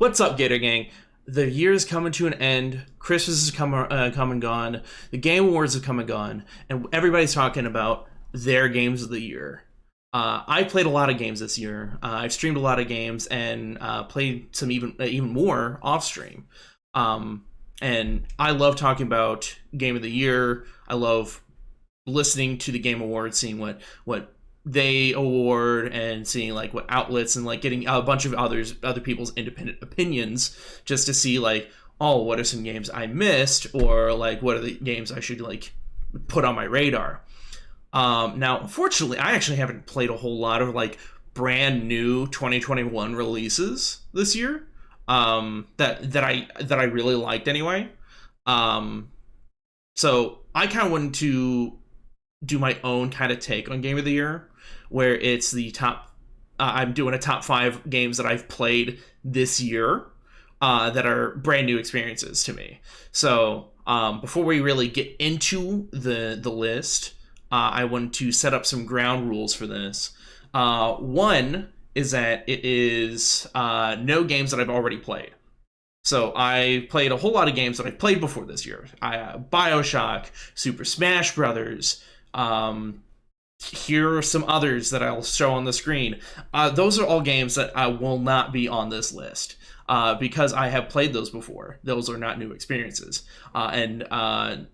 What's up, Gator Gang? The year is coming to an end. Christmas has come and gone. The Game Awards have come and gone, and everybody's talking about their games of the year. I played a lot of games this year. I've streamed a lot of games and played some even more off stream. And I love talking about Game of the Year. I love listening to the Game Awards, seeing what they award and seeing like what outlets and like getting a bunch of other people's independent opinions just to see like, oh, what are some games I missed, or like what are the games I should like put on my radar. Now unfortunately I actually haven't played a whole lot of like brand new 2021 releases this year, that I really liked anyway. So I kind of wanted to do my own kind of take on Game of the Year, where it's the top. I'm doing a top 5 games that I've played this year, that are brand new experiences to me. So before we really get into the list, I want to set up some ground rules for this. One is that it is no games that I've already played. So I played a whole lot of games that I've played before this year. BioShock, Super Smash Brothers. Here are some others that I'll show on the screen. Those are all games that will not be on this list, because I have played those before. Those are not new experiences. And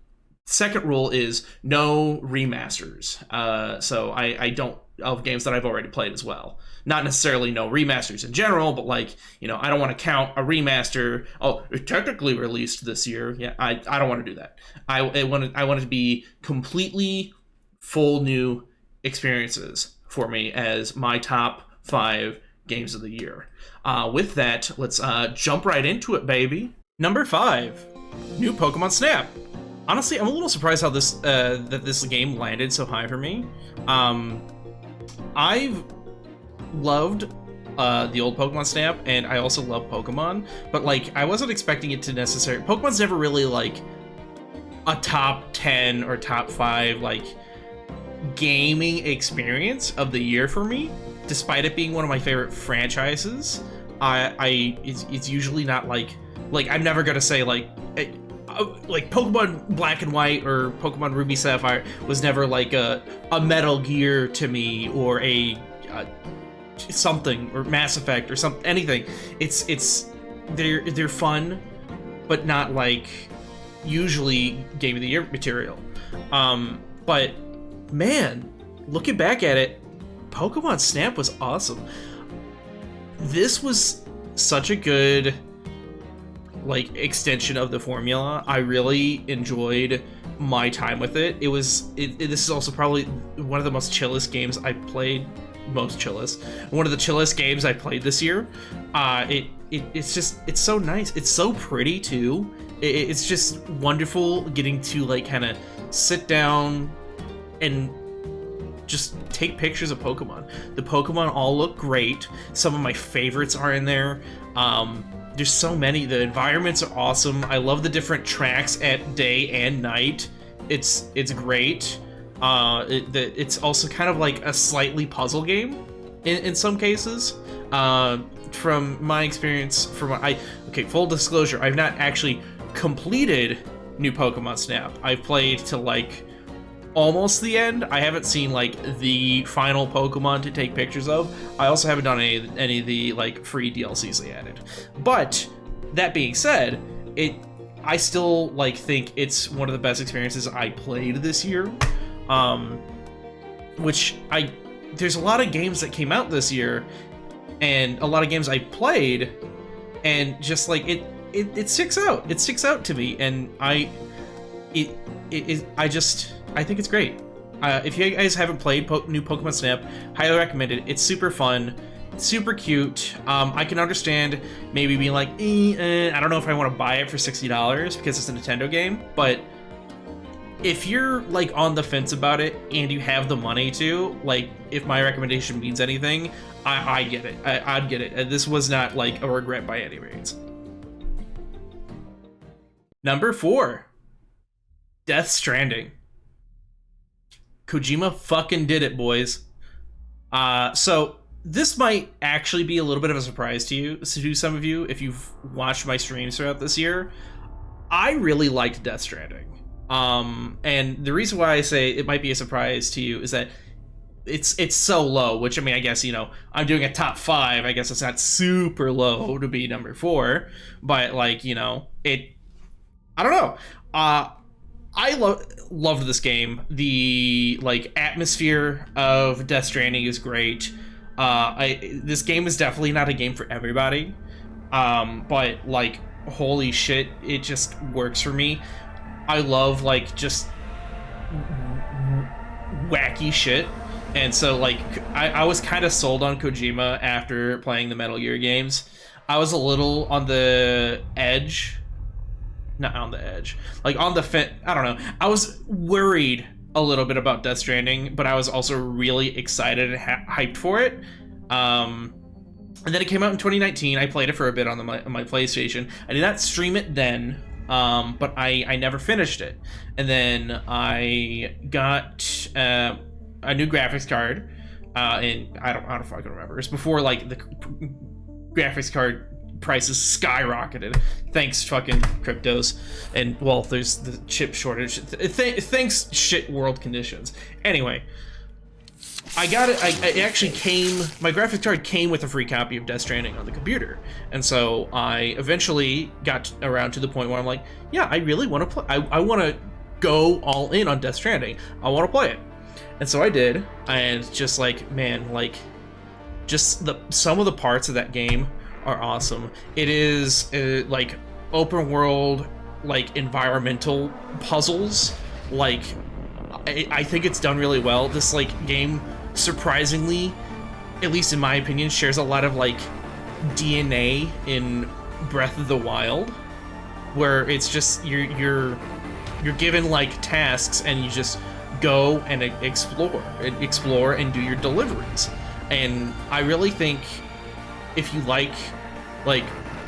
second rule is no remasters. So I don't, of games that I've already played as well. Not necessarily no remasters in general, but like, I don't want to count a remaster. Oh, it technically released this year. Yeah, I don't want to do that. I want it to be completely full new experiences for me as my top 5 games of the year. With that, let's jump right into it, baby. Number 5, new Pokemon Snap. Honestly, I'm a little surprised how this game landed so high for me. I've loved the old Pokemon Snap, and I also love Pokemon, but like I wasn't expecting it to necessarily. Pokemon's never really like a top 10 or top 5 like gaming experience of the year for me, despite it being one of my favorite franchises. It's usually not like I'm never gonna say like Pokemon Black and White or Pokemon Ruby Sapphire was never like a Metal Gear to me, or a something, or Mass Effect or something, anything. They're fun, but not like usually Game of the Year material. But man, looking back at it, Pokemon Snap was awesome. This was such a good like extension of the formula. I really enjoyed my time with it. This is also probably one of the most chillest games I played. One of the chillest games I played this year. It's so nice. It's so pretty too. It's just wonderful getting to like kind of sit down and just take pictures of Pokemon. The Pokemon all look great. Some of my favorites are in there. There's so many. The environments are awesome. I love the different tracks at day and night. It's great. It's also kind of like a slightly puzzle game in some cases. From my experience, full disclosure, I've not actually completed new Pokemon Snap. I've played to like almost the end. I haven't seen like the final Pokemon to take pictures of. I also haven't done any of the like free DLCs they added. But that being said, I still like think it's one of the best experiences I played this year. There's a lot of games that came out this year, and a lot of games I played, and just like it sticks out. It sticks out to me, and I think it's great. If you guys haven't played new Pokemon Snap, highly recommend it. It's super fun, super cute. I can understand maybe being like, I don't know if I want to buy it for $60 because it's a Nintendo game, but if you're like on the fence about it and you have the money to, like, if my recommendation means anything, I get it. I'd get it. This was not like a regret by any means. Number 4, Death Stranding. Kojima fucking did it, boys. So this might actually be a little bit of a surprise to some of you, if you've watched my streams throughout this year. I really liked Death Stranding. And the reason why I say it might be a surprise to you is that it's so low, which, I mean, I guess, you know, I'm doing a top 5. I guess it's not super low to be number 4, but, like, you know, I don't know. I loved this game. The, like, atmosphere of Death Stranding is great. This game is definitely not a game for everybody. But, like, holy shit, it just works for me. I love, like, just wacky shit. And so, like, I was kind of sold on Kojima after playing the Metal Gear games. I was a little on the edge. Not on the edge. Like, on the I don't know. I was worried a little bit about Death Stranding, but I was also really excited and hyped for it. And then it came out in 2019. I played it for a bit on my PlayStation. I did not stream it then, but I never finished it. And then I got a new graphics card, and I don't fucking remember. It's before, like, the graphics card prices skyrocketed. Thanks, fucking cryptos. And, well, there's the chip shortage. Thanks, shit world conditions. Anyway, I got it. It actually came. My graphics card came with a free copy of Death Stranding on the computer, and so I eventually got around to the point where I'm like, yeah, I really want to play. I want to go all in on Death Stranding. I want to play it. And so I did, and just, like, man, like, just some of the parts of that game are awesome. It is like open world, like, environmental puzzles. Like, I think it's done really well. This, like, game, surprisingly, at least in my opinion, shares a lot of, like, DNA in Breath of the Wild, where it's just you're given, like, tasks, and you just go and explore and do your deliveries. And I really think if you like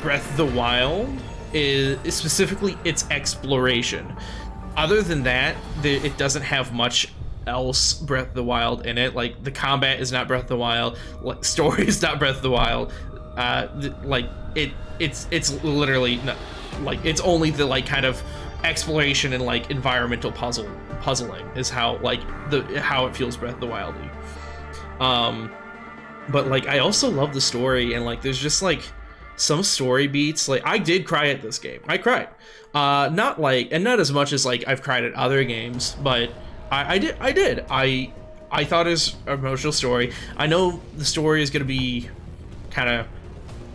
Breath of the Wild, is specifically its exploration. Other than that, it doesn't have much else Breath of the Wild in it. Like, the combat is not Breath of the Wild, like, story is not Breath of the Wild. Like, it's literally not, like, it's only the, like, kind of exploration and, like, environmental puzzling is how, like, how it feels Breath of the Wildy. But, like, I also love the story, and, like, there's just, like, some story beats. Like, I did cry at this game. I cried. Not as much as, like, I've cried at other games, but I did. I thought it was an emotional story. I know the story is gonna be kind of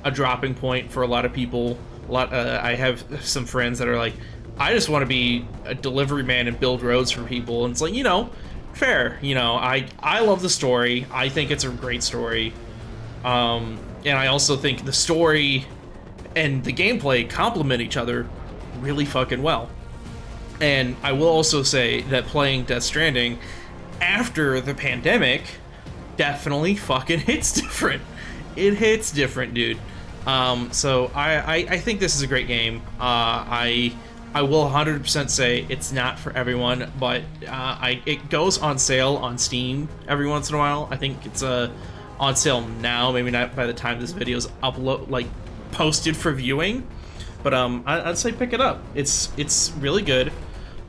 a dropping point for a lot of people. I have some friends that are like, I just want to be a delivery man and build roads for people. And it's like, you know, fair. You know, I love the story. I think it's a great story. And I also think the story and the gameplay complement each other really fucking well. And I will also say that playing Death Stranding after the pandemic definitely fucking hits different. It hits different, dude. So I think this is a great game. I will 100% say it's not for everyone, but it goes on sale on Steam every once in a while. I think it's on sale now, maybe not by the time this video is posted for viewing, but I'd say pick it up. It's really good.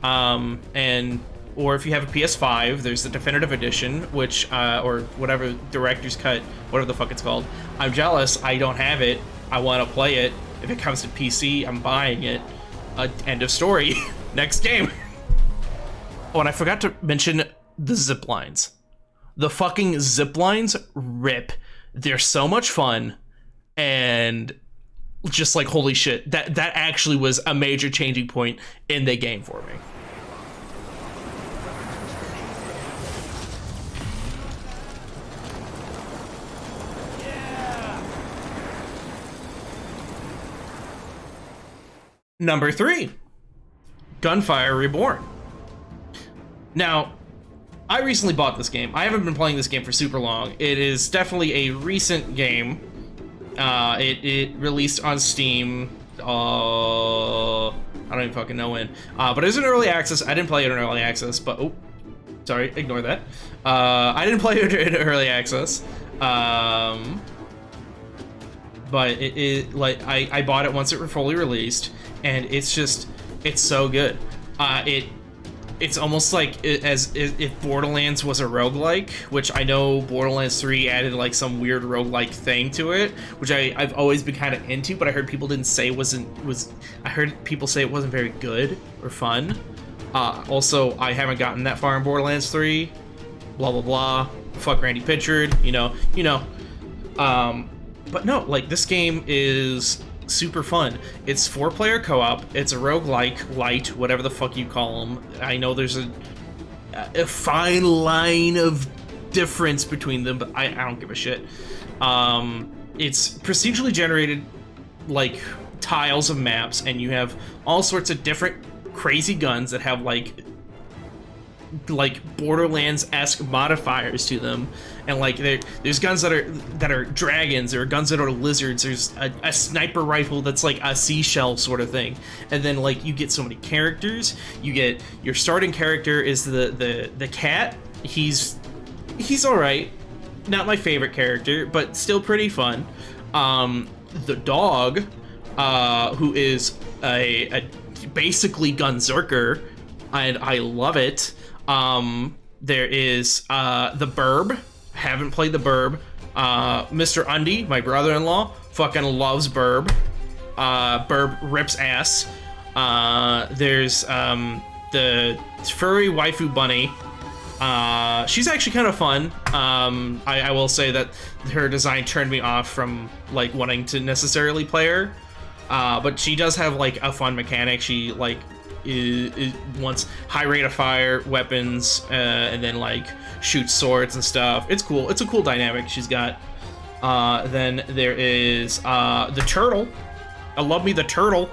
Or if you have a PS5, there's the definitive edition, which or whatever, director's cut, whatever the fuck it's called. I'm jealous. I don't have it. I want to play it. If it comes to PC, I'm buying it. End of story. Next game. Oh, and I forgot to mention the zip lines. The fucking zip lines rip. They're so much fun, and just like, holy shit, that actually was a major changing point in the game for me. Number 3, Gunfire Reborn. Now, I recently bought this game. I haven't been playing this game for super long. It is definitely a recent game. It released on Steam. I don't even fucking know when. But it was in early access. I didn't play it in early access, but oh, sorry, ignore that. I didn't play it in early access. But it like I bought it once it was fully released, and it's so good. It's almost like as if Borderlands was a roguelike, which I know Borderlands 3 added like some weird roguelike thing to it, which I've always been kind of into, but I heard people didn't say I heard people say it wasn't very good or fun. Also, I haven't gotten that far in Borderlands 3. Blah blah blah. Fuck Randy Pitchford, you know. But no, like this game is super fun. It's 4-player co-op. It's a roguelike, light, whatever the fuck you call them. I know there's a fine line of difference between them, but I don't give a shit. It's procedurally generated, like, tiles of maps, and you have all sorts of different crazy guns that have like Borderlands-esque modifiers to them, and like there's guns that are dragons, there are guns that are lizards, there's a sniper rifle that's like a seashell sort of thing, and then like you get so many characters. You get your starting character is the cat. He's all right, not my favorite character, but still pretty fun. The dog, who is a basically Gunzerker, and I love it. There is the Burb. Haven't played the Burb. Mr. Undy, my brother-in-law, fucking loves Burb. Burb rips ass. There's the furry waifu bunny. She's actually kind of fun. I will say that her design turned me off from like wanting to necessarily play her. But she does have like a fun mechanic. She like is wants high rate of fire weapons, and then like shoots swords and stuff. It's cool. It's a cool dynamic she's got. Then there is the turtle. I love me the turtle.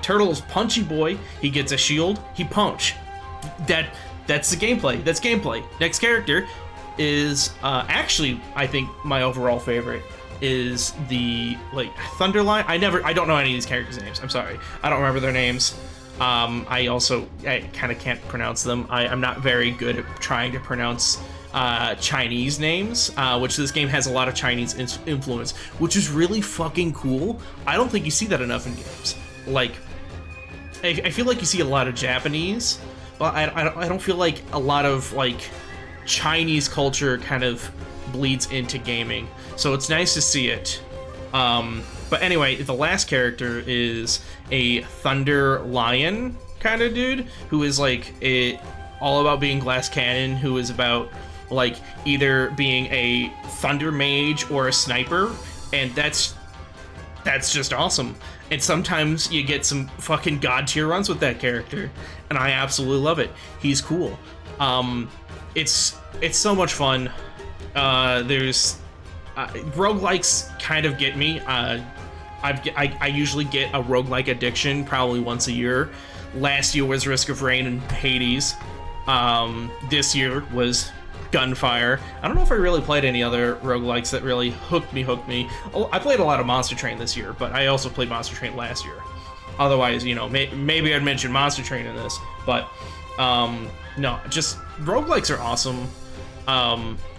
Turtle's punchy boy. He gets a shield. He punch. That's the gameplay. That's gameplay. Next character is actually I think my overall favorite is the like Thunderline. I don't know any of these characters' names. I'm sorry. I don't remember their names. I kind of can't pronounce them. I'm not very good at trying to pronounce Chinese names, which this game has a lot of Chinese influence, which is really fucking cool. I don't think you see that enough in games. Like, I feel like you see a lot of Japanese, but I don't feel like a lot of like Chinese culture kind of bleeds into gaming. So it's nice to see it. But anyway, the last character is a Thunder Lion kind of dude who is like all about being glass cannon, who is about like either being a thunder mage or a sniper, and that's just awesome. And sometimes you get some fucking god tier runs with that character, and I absolutely love it. He's cool. It's so much fun. There's roguelikes kind of get me. I usually get a roguelike addiction probably once a year. Last year was Risk of Rain and Hades. This year was Gunfire. I don't know if I really played any other roguelikes that really hooked me. I played a lot of Monster Train this year, but I also played Monster Train last year. Otherwise, you know, maybe I'd mention Monster Train in this, but no, just roguelikes are awesome.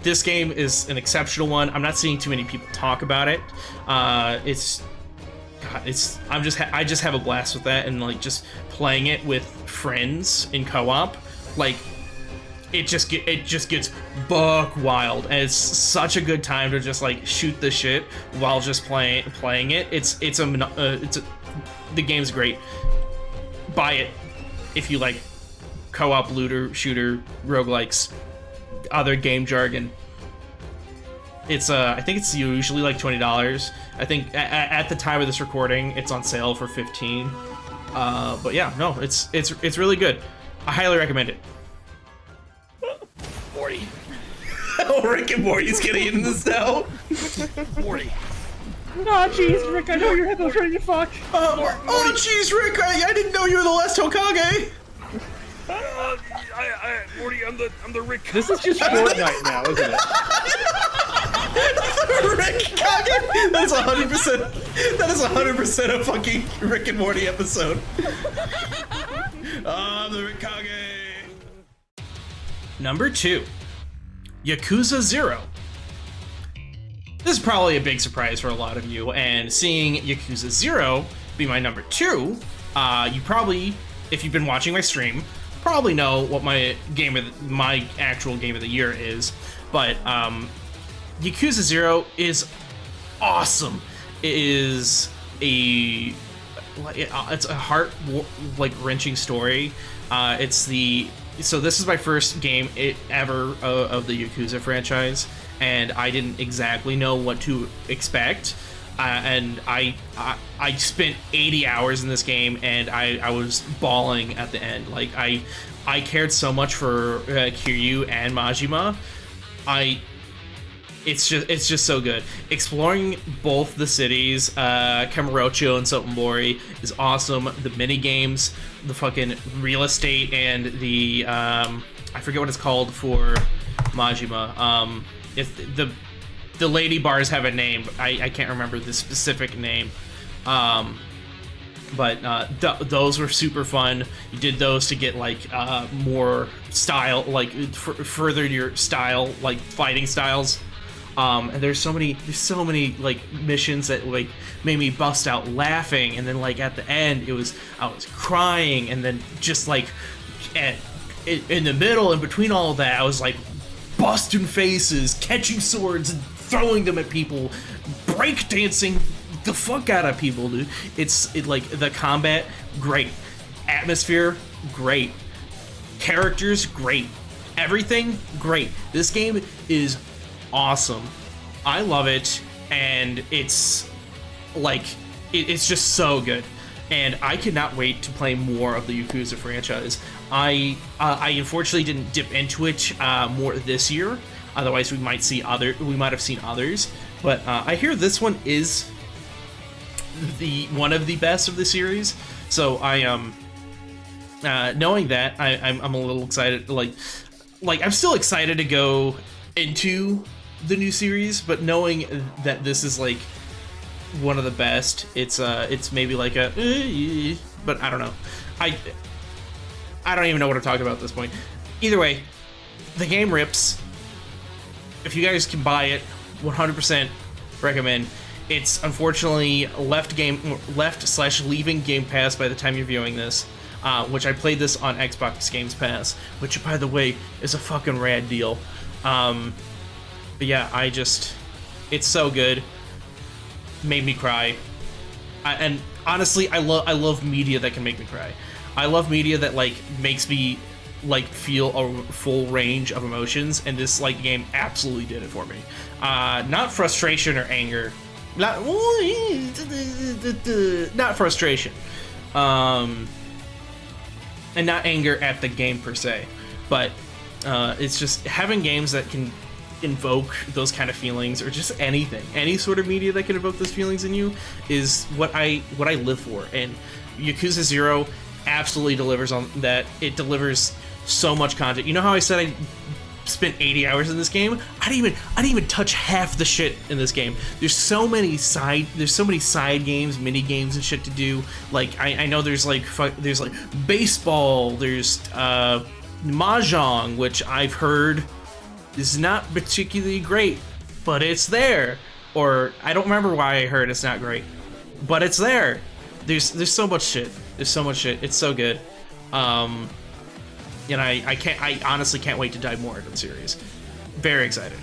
This game is an exceptional one. I'm not seeing too many people talk about it. I just have a blast with that, and like just playing it with friends in co-op, like it just gets buck wild, and it's such a good time to just like shoot the shit while just playing it. The game's great. Buy it if you like co-op looter shooter roguelikes, other game jargon. It's I think it's usually like $20. I think at the time of this recording, it's on sale for $15. But yeah, no, it's really good. I highly recommend it. Morty. Oh, Rick and Morty's getting into this now. Morty. Oh, jeez, Rick, I know your headphones ready to fuck. Oh, jeez, Rick, I didn't know you were the last Hokage. Morty, I'm the Rick. This is just Fortnite now, isn't it? Rick Kage. That's 100%. That is 100% a fucking Rick and Morty episode. I'm the Rick Kage. Number 2, Yakuza 0. this is probably a big surprise for a lot of you, and seeing Yakuza 0 be my number 2, you probably, if you've been watching my stream, probably know what my actual game of the year is. But Yakuza 0 is awesome. It is it's a heart wrenching story. So this is my first game ever of the Yakuza franchise, and I didn't exactly know what to expect. And I spent 80 hours in this game, and I was bawling at the end. Like I cared so much for Kiryu and Majima. It's just so good. Exploring both the cities, Kamurocho and Sotenbori, is awesome. The mini games, the fucking real estate, and the I forget what it's called for Majima. If the lady bars have a name, I can't remember the specific name. But those were super fun. You did those to get like more style, like further your style, like fighting styles. And there's so many like missions that like made me bust out laughing, and then like at the end I was crying, and then just like in the middle, in between all of that, I was like busting faces, catching swords, and throwing them at people, breakdancing the fuck out of people, dude. Like the combat, great. Atmosphere, great. Characters, great. Everything, great. This game is awesome. I love it, and it's like it's just so good. And I cannot wait to play more of the Yakuza franchise. I unfortunately didn't dip into it more this year. Otherwise, we might have seen others. But I hear this one is one of the best of the series. So I knowing that, I'm a little excited. Like I'm still excited to go into the new series, but knowing that this is like one of the best, it's maybe like but I don't know. I don't even know what I'm talking about at this point. Either way, the game rips. If you guys can buy it, 100% recommend. It's unfortunately left/leaving Game Pass by the time you're viewing this, which I played this on Xbox Games Pass, which by the way is a fucking rad deal. But yeah, it's so good. Made me cry. And honestly, I love media that can make me cry. I love media that like makes me like feel a full range of emotions, and this like game absolutely did it for me. Not frustration or anger. Not frustration. And not anger at the game per se, but it's just having games that can invoke those kind of feelings, or just any sort of media that can evoke those feelings in you, is what I live for. And Yakuza 0 absolutely delivers on that. It delivers so much content. You know how I said I spent 80 hours in this game? I didn't even touch half the shit in this game. There's so many side games, mini games and shit to do. Like I know there's like baseball, there's mahjong, which I've heard is not particularly great, but it's there. Or I don't remember why I heard it's not great, but it's there. There's so much shit. There's so much shit. It's so good. And I honestly can't wait to dive more into the series. Very excited.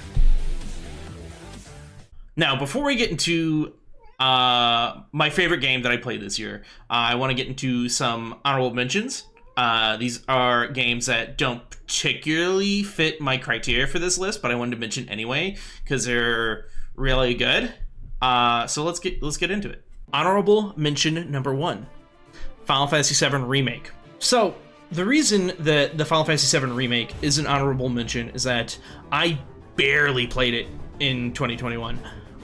Now, before we get into my favorite game that I played this year, I want to get into some honorable mentions. These are games that don't particularly fit my criteria for this list, but I wanted to mention anyway because they're really good. So let's get into it. Honorable mention number 1, Final Fantasy VII Remake. So the reason that the Final Fantasy VII Remake is an honorable mention is that I barely played it in 2021.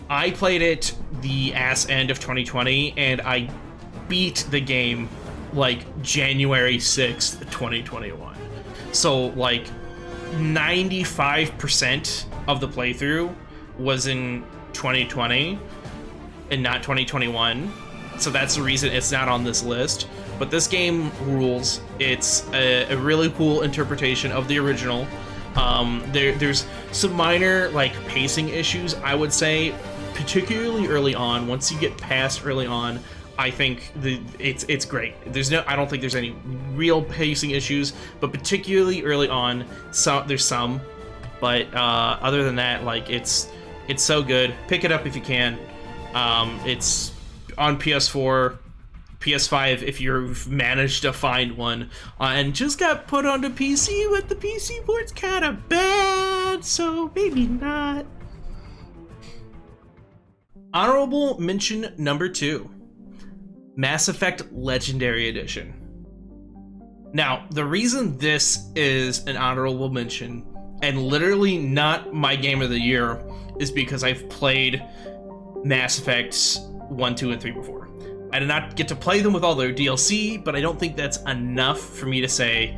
I played it the ass end of 2020, and I beat the game like January 6th, 2021. So like 95% of the playthrough was in 2020 and not 2021. So that's the reason it's not on this list. But this game rules. It's a really cool interpretation of the original. There's some minor like pacing issues, I would say, particularly early on. Once you get past early on, I think it's great. I don't think there's any real pacing issues, but particularly early on, there's some. But other than that, like it's so good. Pick it up if you can. It's on PS4, PS5 if you've managed to find one, and just got put onto PC, but the PC port's kind of bad, so maybe not. Honorable mention number 2. Mass Effect Legendary Edition. Now, the reason this is an honorable mention, and literally not my game of the year, is because I've played Mass Effects 1, 2, and 3 before. I did not get to play them with all their DLC, but I don't think that's enough for me to say,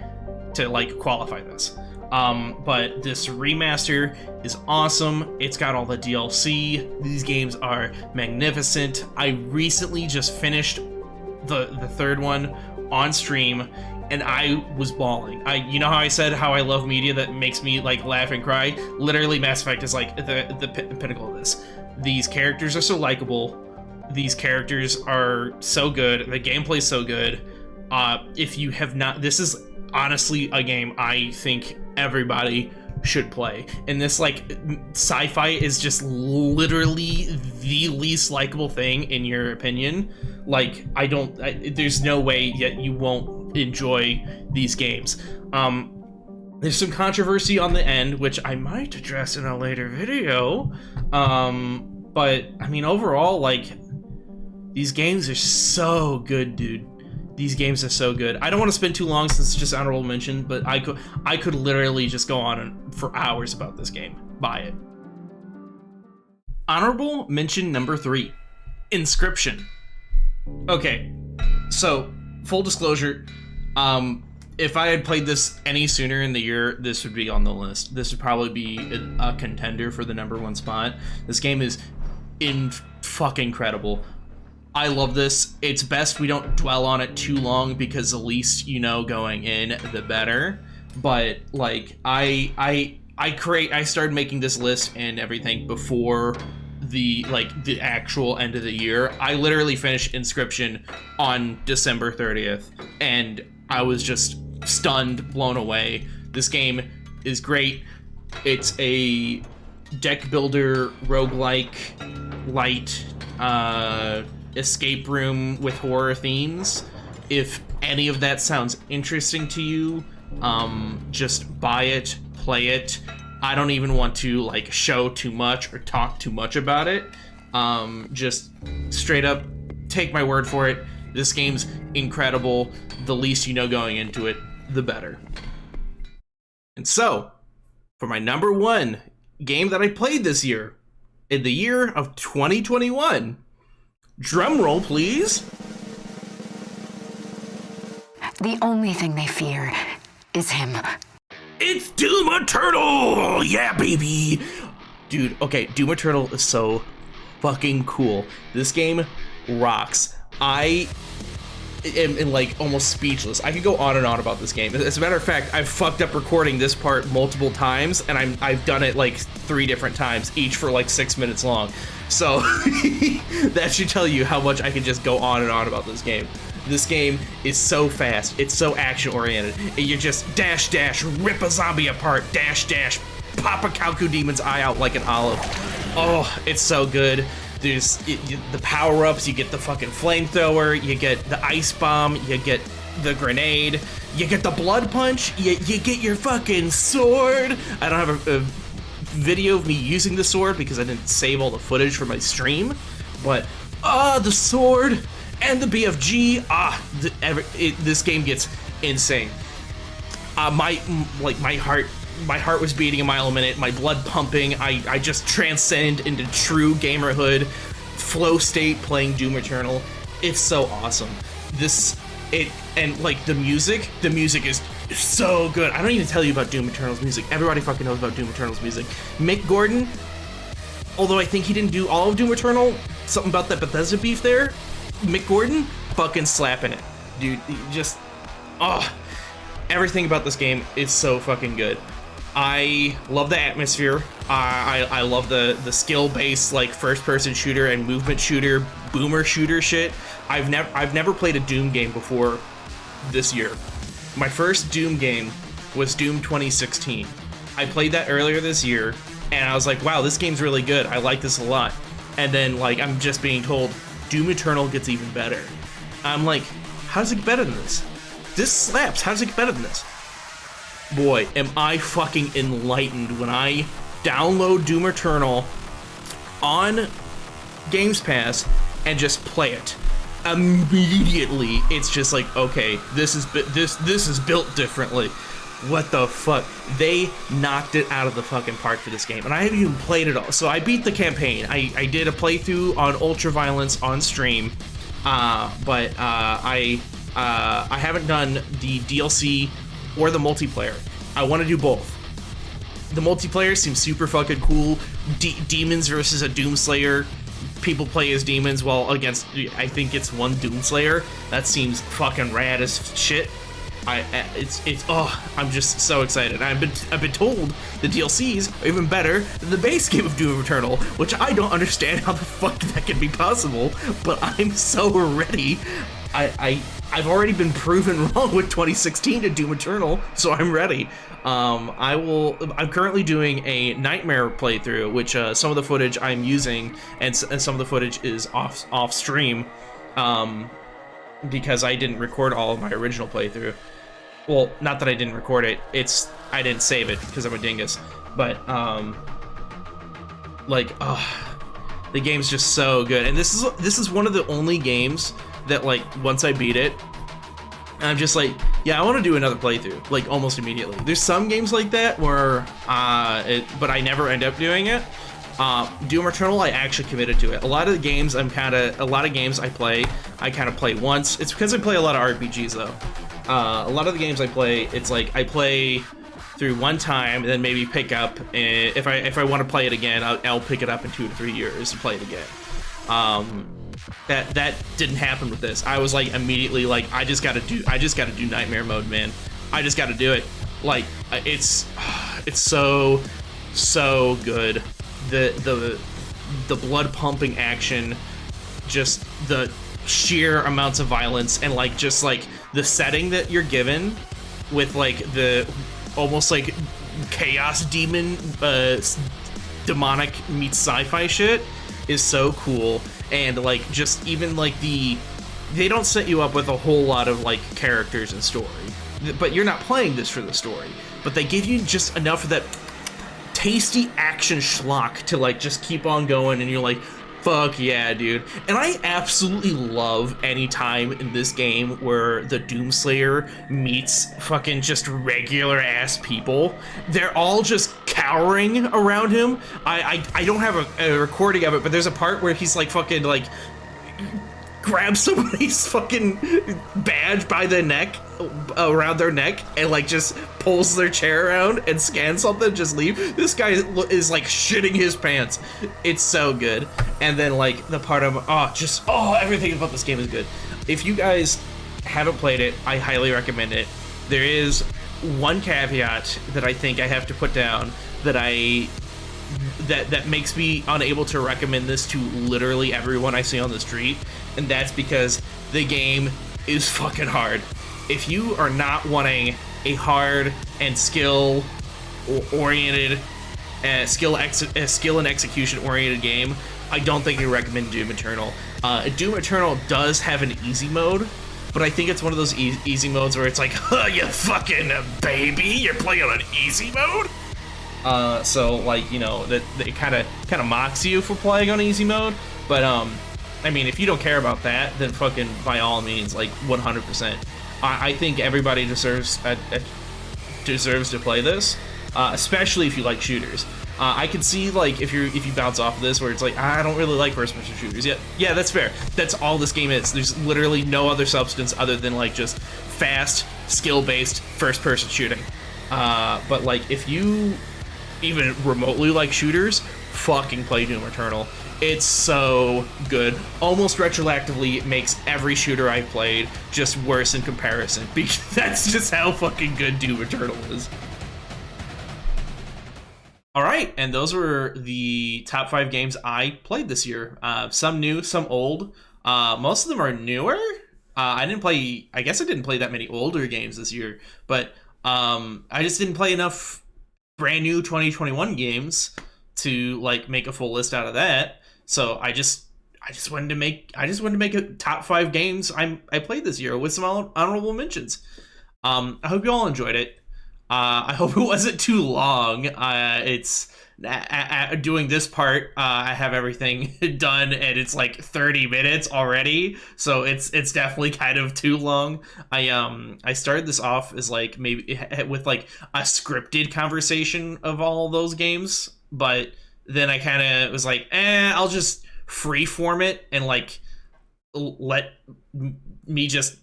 to like qualify this. But this remaster is awesome. It's got all the DLC. These games are magnificent. I recently just finished the third one on stream, and I was bawling. You know how I said how I love media that makes me like laugh and cry? Literally, Mass Effect is like the pinnacle of this. These characters are so likable. These characters are so good. The gameplay's so good. If you have not, this is honestly a game I think everybody should play. And this like sci-fi is just literally the least likable thing in your opinion. Like there's no way yet you won't enjoy these games. There's some controversy on the end, which I might address in a later video. But I mean, overall, like, these games are so good, dude. These games are so good. I don't want to spend too long since it's just honorable mention, but I could literally just go on for hours about this game. Buy it. Honorable mention number 3, Inscription. Okay, so full disclosure, if I had played this any sooner in the year, this would be on the list. This would probably be a contender for the number 1 spot. This game is fucking incredible. I love this. It's best we don't dwell on it too long because the least you know going in, the better. But like I started making this list and everything before the actual end of the year. I literally finished Inscription on December 30th, and I was just stunned, blown away. This game is great. It's a deck builder, roguelike, light, escape room with horror themes. If any of that sounds interesting to you, just buy it, play it. I don't even want to like show too much or talk too much about it. Just straight up take my word for it. This game's incredible. The least you know going into it, the better. And so, for my number 1 game that I played this year, in the year of 2021, drum roll, please. The only thing they fear is him. It's Doom Eternal! Yeah, baby! Dude, okay, Doom Eternal is so fucking cool. This game rocks. I am like almost speechless. I could go on and on about this game. As a matter of fact, I've fucked up recording this part multiple times, and I've done it like 3 different times, each for like 6 minutes long. So that should tell you how much I can just go on and on about this game. This game is so fast. It's so action-oriented. You just dash, dash, rip a zombie apart, dash, dash, pop a Kalku demon's eye out like an olive. Oh, it's so good. There's the power-ups, you get the fucking flamethrower, you get the ice bomb, you get the grenade, you get the blood punch, you get your fucking sword. I don't have a video of me using the sword because I didn't save all the footage for my stream, but the sword and the BFG, this game gets insane. My heart was beating a mile a minute, my blood pumping. I just transcend into true gamerhood, flow state playing Doom Eternal. It's so awesome. And like the music is so good. I don't even tell you about Doom Eternal's music. Everybody fucking knows about Doom Eternal's music. Mick Gordon, although I think he didn't do all of Doom Eternal, something about that Bethesda beef there, Mick Gordon, fucking slapping it. Dude, everything about this game is so fucking good. I love the atmosphere. I love the skill-based like first-person shooter and movement shooter, boomer shooter shit. I've never played a Doom game before this year. My first Doom game was Doom 2016. I played that earlier this year, and I was like, wow, this game's really good. I like this a lot. And then like I'm just being told Doom Eternal gets even better. I'm like, how does it get better than this? This slaps. How does it get better than this? Boy, am I fucking enlightened when I download Doom Eternal on Games Pass and just play it. Immediately, it's just like, okay, this is built differently. What the fuck? They knocked it out of the fucking park for this game, and I haven't even played it all. So I beat the campaign. I did a playthrough on Ultraviolence on stream, but I haven't done the DLC or the multiplayer. I want to do both. The multiplayer seems super fucking cool. Demons versus a Doomslayer. People play as demons while against, I think it's one Doomslayer. That seems fucking rad as shit. I'm just so excited. I've been told the DLCs are even better than the base game of Doom Eternal, which I don't understand how the fuck that can be possible, but I'm so ready. I've already been proven wrong with 2016 to Doom Eternal, so I'm ready. I'm currently doing a Nightmare playthrough, which some of the footage I'm using and some of the footage is off stream, because I didn't record all of my original playthrough. Well, not that I didn't record it. I didn't save it because I'm a dingus. But the game's just so good, and this is one of the only games that like once I beat it, I'm just like, yeah, I want to do another playthrough, like almost immediately. There's some games like that where, but I never end up doing it. Doom Eternal, I actually committed to it. A lot of games I play, I kind of play once. It's because I play a lot of RPGs though. A lot of the games I play, it's like I play through one time and then maybe pick up. If I want to play it again, I'll pick it up in 2 to 3 years to play it again. That didn't happen with this. I was like immediately like, I just gotta do Nightmare mode, man. I just gotta do it. Like it's so good. The blood pumping action, just the sheer amounts of violence, and like just like the setting that you're given with like the almost like chaos demon demonic meets sci-fi shit is so cool. And like just even like they don't set you up with a whole lot of like characters and story, but you're not playing this for the story, but they give you just enough of that tasty action schlock to like just keep on going, and you're like, fuck yeah, dude. And I absolutely love any time in this game where the Doomslayer meets fucking just regular ass people. They're all just cowering around him. I don't have a recording of it, but there's a part where he's like fucking like grabs somebody's fucking badge by the neck, around their neck, and like just pulls their chair around and scans something, just leave. This guy is like shitting his pants. It's so good. And then like the part of everything about this game is good. If you guys haven't played it, I highly recommend it. There is one caveat that I think I have to put down that makes me unable to recommend this to literally everyone I see on the street, and that's because the game is fucking hard. If you are not wanting a hard and skill oriented, skill and execution oriented game, I don't think I recommend Doom Eternal. Doom Eternal does have an easy mode, but I think it's one of those easy modes where it's like, huh, you fucking baby, you're playing on easy mode? So like, you know, that it kind of mocks you for playing on easy mode, but I mean, if you don't care about that, then fucking by all means, like 100%. I think everybody deserves to play this, especially if you like shooters. I can see like if you bounce off of this where it's like, I don't really like first-person shooters. Yeah, that's fair. That's all this game is. There's literally no other substance other than like just fast, skill-based first-person shooting. But like if you even remotely like shooters, fucking play Doom Eternal. It's so good. Almost retroactively, it makes every shooter I played just worse in comparison, because that's just how fucking good Doom Eternal is. All right, and those were the top 5 games I played this year. Some new, some old. Most of them are newer. I didn't play. I guess I didn't play that many older games this year, but I just didn't play enough brand new 2021 games to like make a full list out of that. So I just wanted to make a top 5 games I played this year with some honorable mentions. I hope you all enjoyed it. I hope it wasn't too long. It's doing this part. I have everything done, and it's like 30 minutes already, so it's definitely kind of too long. I started this off as like maybe with like a scripted conversation of all those games, but then I kind of was like, I'll just freeform it and like let me just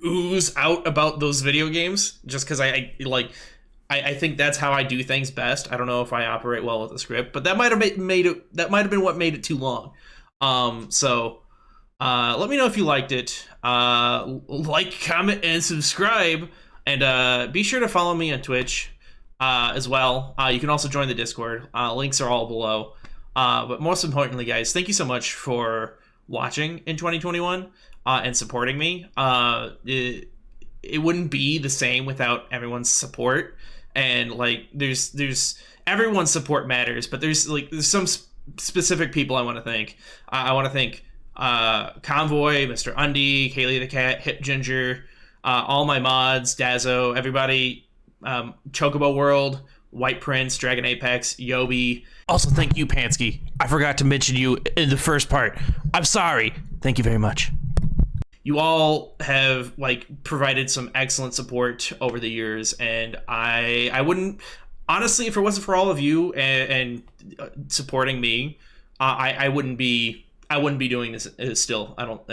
ooze out about those video games, just because I think that's how I do things best. I don't know if I operate well with the script, but that might have made it. That might have been what made it too long. So let me know if you liked it. Like, comment, and subscribe, and be sure to follow me on Twitch as well. You can also join the Discord. Links are all below. But most importantly, guys, thank you so much for watching in 2021 and supporting me. It wouldn't be the same without everyone's support. And like, there's everyone's support matters, but there's some specific people I want to thank. I want to thank Convoy, Mr. Undy, Kaylee the Cat, Hip Ginger, all my mods, Dazzo, everybody, Chocobo World, White Prince, Dragon Apex, Yobi. Also, thank you, Pansky. I forgot to mention you in the first part. I'm sorry. Thank you very much. You all have like provided some excellent support over the years, and I wouldn't, honestly, if it wasn't for all of you and supporting me, I wouldn't be doing this still. I don't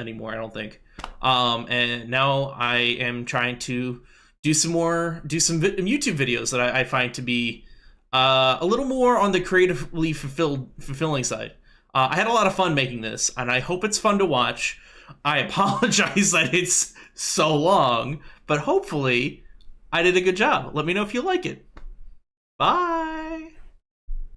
think. And now I am trying to do some YouTube videos that I find to be a little more on the creatively fulfilling side. I had a lot of fun making this, and I hope it's fun to watch. I apologize that it's so long, but hopefully I did a good job. Let me know if you like it. Bye!